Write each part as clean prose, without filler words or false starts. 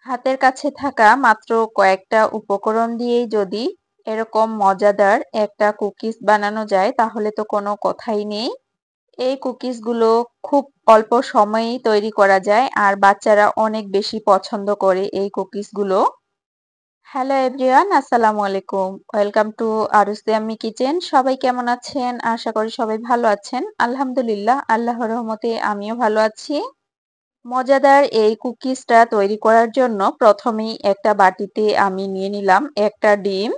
হাতের কাছে থাকা মাত্র কয়েকটা উপকরণ দিয়েই যদি এরকম মজাদার একটা কুকিজ বানানো যায় তাহলে তো কোনো কথাই নেই। এই কুকিজগুলো খুব অল্প সময়েই তৈরি করা যায় আর বাচ্চারা অনেক বেশি পছন্দ করে এই কুকিজগুলো। হ্যালো এভরিওয়ান, আসসালামু আলাইকুম। Welcome to Arus yummy kitchen. সবাই কেমন আছেন? আশা করি সবাই ভালো আছেন। আলহামদুলিল্লাহ, আল্লাহর রহমতে আমিও ভালো আছি। মজাদার এই কুকিজটা তৈরি করার জন্য প্রথমেই একটা বাটিতে আমি নিয়ে নিলাম একটা ডিম,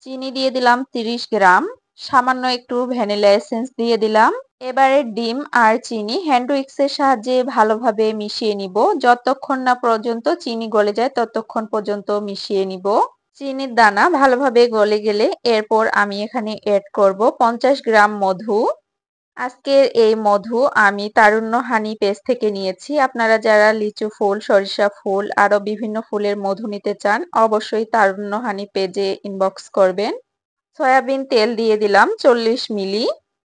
চিনি দিয়ে দিলাম 30 গ্রাম, সামান্য একটু ভ্যানিলা এসেন্স দিয়ে দিলাম। এবারে ডিম আর চিনি হ্যান্ড উইক্সের সাহায্যে ভালোভাবে মিশিয়ে নিব। যতক্ষণ না পর্যন্ত চিনি গলে যায় ততক্ষণ পর্যন্ত মিশিয়ে নিব। চিনির দানা ভালোভাবে গলে গেলে এরপর আমি এখানে অ্যাড করব 50 গ্রাম মধু। আজকের এই মধু আমি তারুণ্য হানি পেজ থেকে নিয়েছি। আপনারা যারা লিচু ফুল, সরিষা ফুল আরো বিভিন্ন ফুলের মধু নিতে চান অবশ্যই তারুণ্য হানি পেজে ইনবক্স করবেন। সয়াবিন তেল দিয়ে দিলাম 40 মিলি,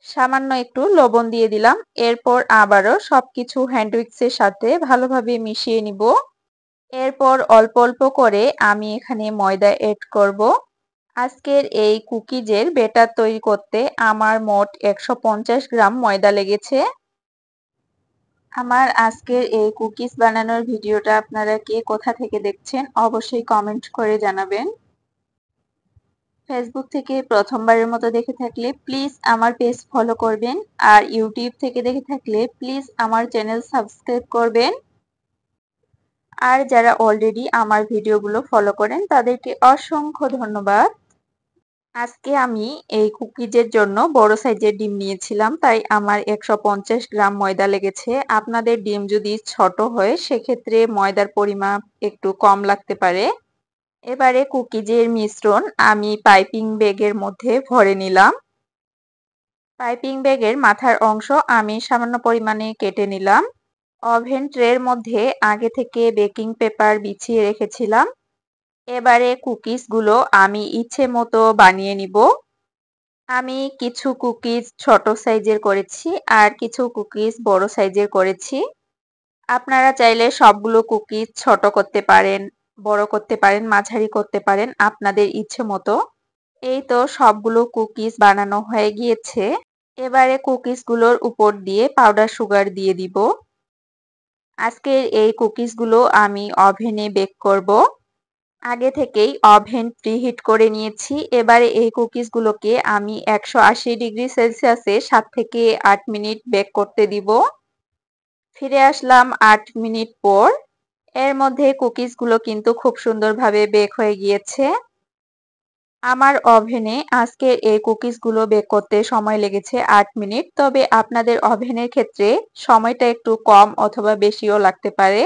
সামান্য একটু লবণ দিয়ে দিলাম। এরপর আবারও সবকিছু হ্যান্ড উইক্সের সাথে ভালোভাবে মিশিয়ে নিব। এরপর অল্প অল্প করে আমি এখানে ময়দা এড করব। আজকের এই কুকিজের ব্যাটার তৈরি করতে আমার মোট 150 গ্রাম ময়দা লেগেছে। আমার আজকের এই কুকিজ বানানোর ভিডিওটা আপনারা কে কোথা থেকে দেখছেন অবশ্যই কমেন্ট করে জানাবেন। ফেসবুক থেকে প্রথমবারের মতো দেখে থাকলে প্লিজ আমার পেজ ফলো করবেন, আর ইউটিউব থেকে দেখে থাকলে প্লিজ আমার চ্যানেল সাবস্ক্রাইব করবেন। আর যারা অলরেডি আমার ভিডিওগুলো ফলো করেন তাদেরকে অসংখ্য ধন্যবাদ। আজকে আমি এই কুকিজের জন্য বড় সাইজের ডিম নিয়েছিলাম, তাই আমার 150 গ্রাম ময়দা লেগেছে। আপনাদের ডিম যদি ছোট হয় সেক্ষেত্রে ময়দার পরিমাপ একটু কম লাগতে পারে। এবারে কুকিজের মিশ্রণ আমি পাইপিং ব্যাগের মধ্যে ভরে নিলাম। পাইপিং ব্যাগের মাথার অংশ আমি সামান্য পরিমাণে কেটে নিলাম। ওভেন ট্রের মধ্যে আগে থেকে বেকিং পেপার বিছিয়ে রেখেছিলাম। এবারে কুকিজগুলো আমি ইচ্ছে মতো বানিয়ে নিব। আমি কিছু কুকিজ ছোট সাইজের করেছি আর কিছু কুকিজ বড় সাইজের করেছি। আপনারা চাইলে সবগুলো কুকিজ ছোট করতে পারেন, বড় করতে পারেন, মাঝারি করতে পারেন আপনাদের ইচ্ছে মতো। এই তো সবগুলো কুকিজ বানানো হয়ে গিয়েছে। এবারে কুকিজগুলোর উপর দিয়ে পাউডার সুগার দিয়ে দিব। আজকের এই কুকিজগুলো আমি ওভেনে বেক করব। আগে থেকেই ওভেন প্রিহিট করে নিয়েছি। এবারে এই কুকিজগুলোকে আমি 180 ডিগ্রি সেলসিয়াসে 7 থেকে 8 মিনিট বেক করতে দিব। ফিরে আসলাম 8 মিনিট পর। এর মধ্যে কুকিজগুলো কিন্তু খুব সুন্দরভাবে বেক হয়ে গিয়েছে। আমার ওভেনে আজকের এই কুকিজগুলো বেক করতে সময় লেগেছে 8 মিনিট। তবে আপনাদের ওভেনের ক্ষেত্রে সময়টা একটু কম অথবা বেশিও লাগতে পারে।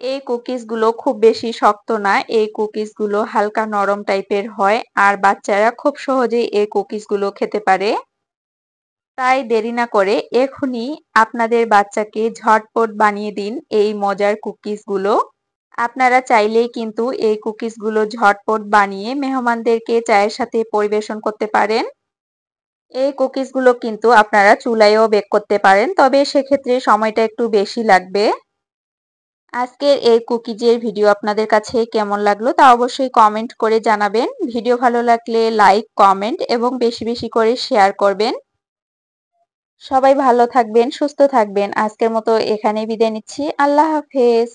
এই কুকিজগুলো খুব বেশি শক্ত না, এই কুকিজগুলো হালকা নরম টাইপের হয় আর বাচ্চারা খুব সহজেই এই কুকিজগুলো খেতে পারে। তাই দেরি না করে এখনই আপনাদের বাচ্চাকে ঝটপট বানিয়ে দিন এই মজার কুকিজগুলো। আপনারা চাইলেই কিন্তু এই কুকিজগুলো ঝটপট বানিয়ে মেহমানদেরকে চায়ের সাথে পরিবেশন করতে পারেন। এই কুকিজগুলো কিন্তু আপনারা চুলায়ও বেক করতে পারেন, তবে সেক্ষেত্রে সময়টা একটু বেশি লাগবে। আজকের এই কুকিজের ভিডিও আপনাদের কাছে কেমন লাগলো তা অবশ্যই কমেন্ট করে জানাবেন। ভিডিও ভালো লাগলে লাইক, কমেন্ট এবং বেশি বেশি করে শেয়ার করবেন। সবাই ভালো থাকবেন, সুস্থ থাকবেন। আজকের মতো এখানেই বিদায় নিচ্ছি। আল্লাহ হাফেজ।